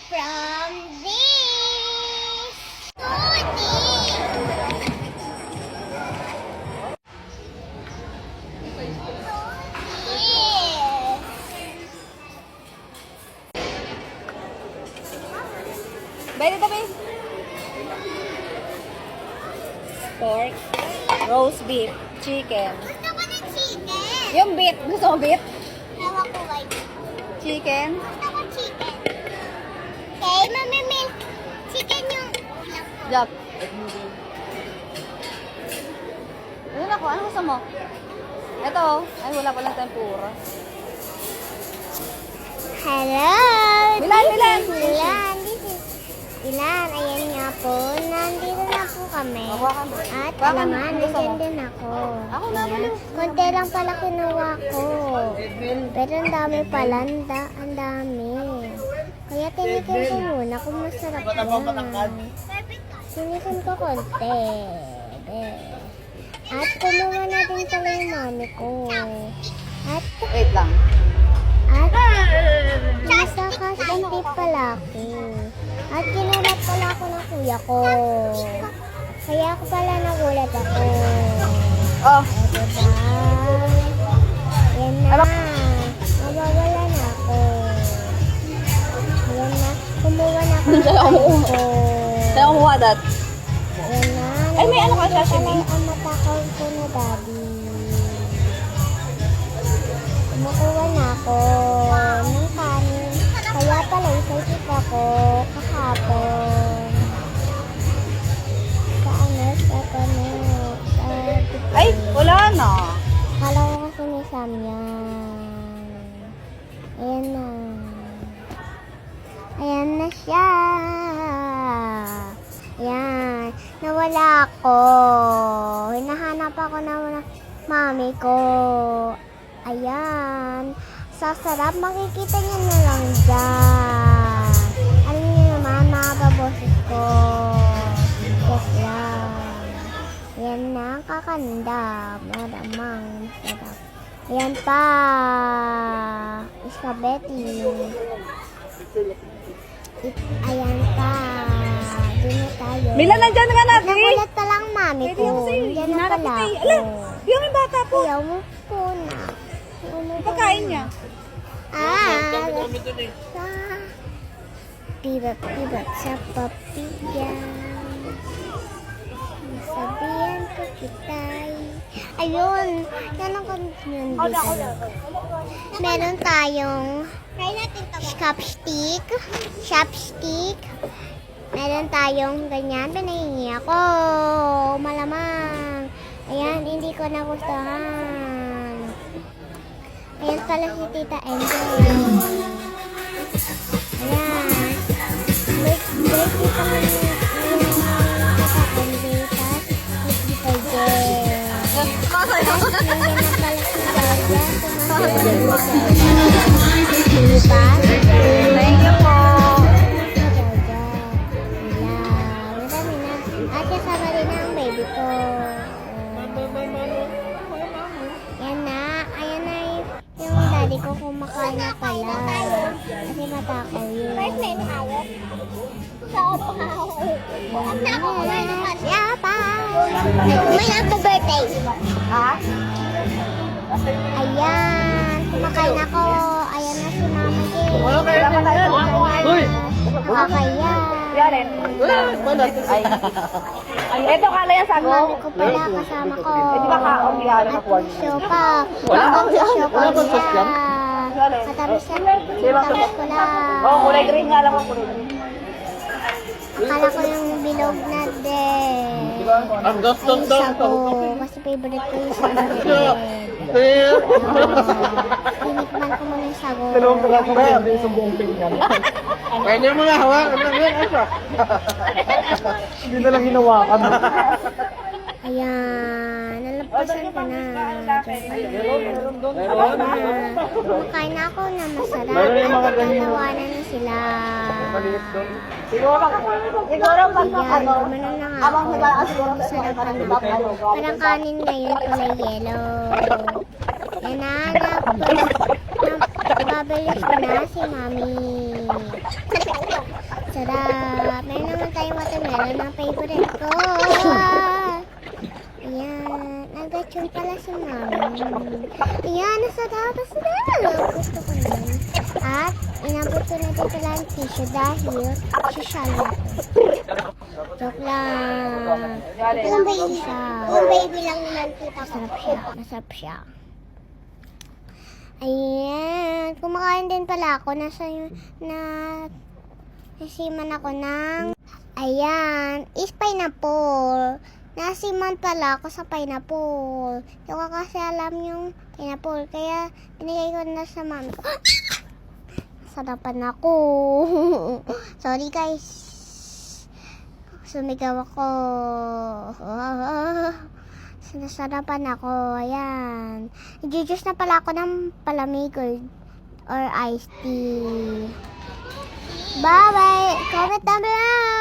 from this Baby, tabi. Pork, roast beef, chicken. Gusto ko ng chicken. Yung beef, gusto mo beef? Ewan ko why. Chicken. Gusto ko chicken. Okay, mamimil. Chicken yung... Yup. Ano ako? Ano gusto mo? Ito. Ay, wala palang tempura. Hello! Milan, Milan! Milan, this is Milan. Ayan nga po. Nandito na po kami. Hawakan mo. At Hawakan mo. naman, Gusto mo? nandiyan din ako. Ako na, Ayan. balo. Konti lang pala kinuha ko. Pero ang dami pala. Ang dami. Kaya tinikin ko muna kung masarap na. Tinikin ko konti. At kumuha na din pala yung mami ko. At Wait lang. nasa kasitip pala ako. At ginulat pala ako ng kuya ko. Kaya ako pala nagulat ako. Oh. Diba? Yan na. Mawawala na ako. Yan na. Kumuha na ako ng Kaya ko. Kaya kumuha dat. Yan na. Ay, may ano ka, sashimi? Ang matakaw ko na daddy. Kumukuha na ako ng kanin. Kaya pala isasip ako kahapon. Sa Ay, wala na. Kala ko kasi may samyan. Ayan na. Ayan na siya. Ayan. Nawala ako. Hinahanap ako ng mami ko. Ayan. Sa sarap, makikita niyo na lang dyan. Alam niyo naman, nakababoses ko. Yes lang. Ayan na, ang kakanda. Maramang sarap. Ayan pa. Spaghetti. Ayan pa. Doon na tayo. Milan, nandyan ka na, Bi. Nakulat pa lang mami Pwede ko. ako sa'yo. Diyan na Hinanap pala kita eh. ako. Ala, yung may bata po. Ayaw mo po na. Pagkain niya. Sa pibat sa papiyan. Sabihan ko kita'y. Ayun. Yan ang yun dito. Meron tayong chopstick. Meron tayong ganyan. Pinahingi ako. Malamang. Ayan, hindi ko nagustuhan. Ayan pala si Tita Angel. Ayan. Break dito ng Tita Angel. Tapos si Tita Jel. Nandiyan na pala si Jaja. Diba? Thank you po. Jaja. Madami na. At kasama rin ang baby ko. Yan na. Ayan na yung daddy ko kumakain na pala. Kasi matakaw yun. Siya pa. May happy birthday. Ha? Ayan. Kumakain ako. Ayan na si Mama J. Uy! Nakakaya. Yaren. Ay. Ito kala yan sago. Mami ko pala kasama ko. Eh, di ba kaon yaren At ako? puso pa. Wala. Ang puso ko Wala bang sauce yan? nila. Matamis yan. Tapos ko lang. Oh, kulay green nga lang ang kulay green. Akala ko yung bilog na din. Ang Ay, gastong sago. Kasi favorite ko yung sago din. Tinikman ko muna yung sago. Pwede mo nga hawakan lang yan, asa. Hindi na lang hinawakan. Ayan. Nalampasan ko na. Kumakain na ako na masarap. At nagtatawanan na sila. Siguro pag ano, Ayan, na nga abang ako. nag siguro Masarap sa na. Parang kanin ngayon, kulay yellow. Yan na, nababilis ko na si Mami. Sarap. Meron naman tayong watermelon na favorite ko. Ayan. Nag-lechon pala si Mami. Ayan, nasarap. Gusto ko yun. At inabot ko na dito lang tissue dahil social na to. Joke lang. Yung baby siya. Yung baby lang naman kita. Masarap siya. Ayan. Kumakain din pala ako. Nasiman ako ng... Ayan. Is pineapple. Nasiman pala ako sa pineapple. Hindi ko kasi alam yung pineapple. Kaya binigay ko na sa mami ko. Sarapan ako. Sorry guys. Sumigaw ako. Sinasarapan ako. Ayan. Nag-juice na pala ako ng palamig or iced tea. Bye-bye. Comment down below.